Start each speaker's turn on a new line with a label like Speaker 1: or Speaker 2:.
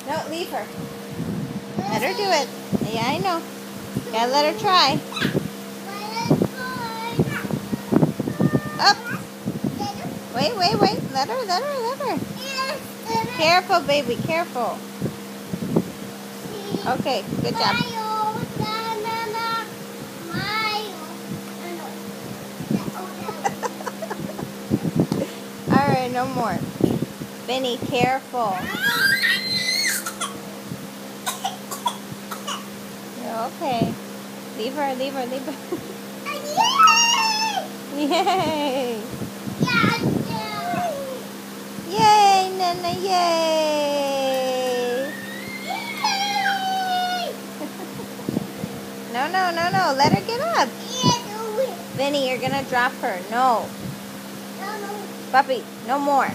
Speaker 1: No, leave her. Let her do it. Yeah, I know. Gotta let her try. Up. Wait. Let her. Careful, baby. Careful. Okay, good job. Alright, no more. Benny, careful. Okay. Leave her. Yay! Yay, Nana, yay! No. Let her get up. Benny, you're gonna drop her. No. Puppy, no more.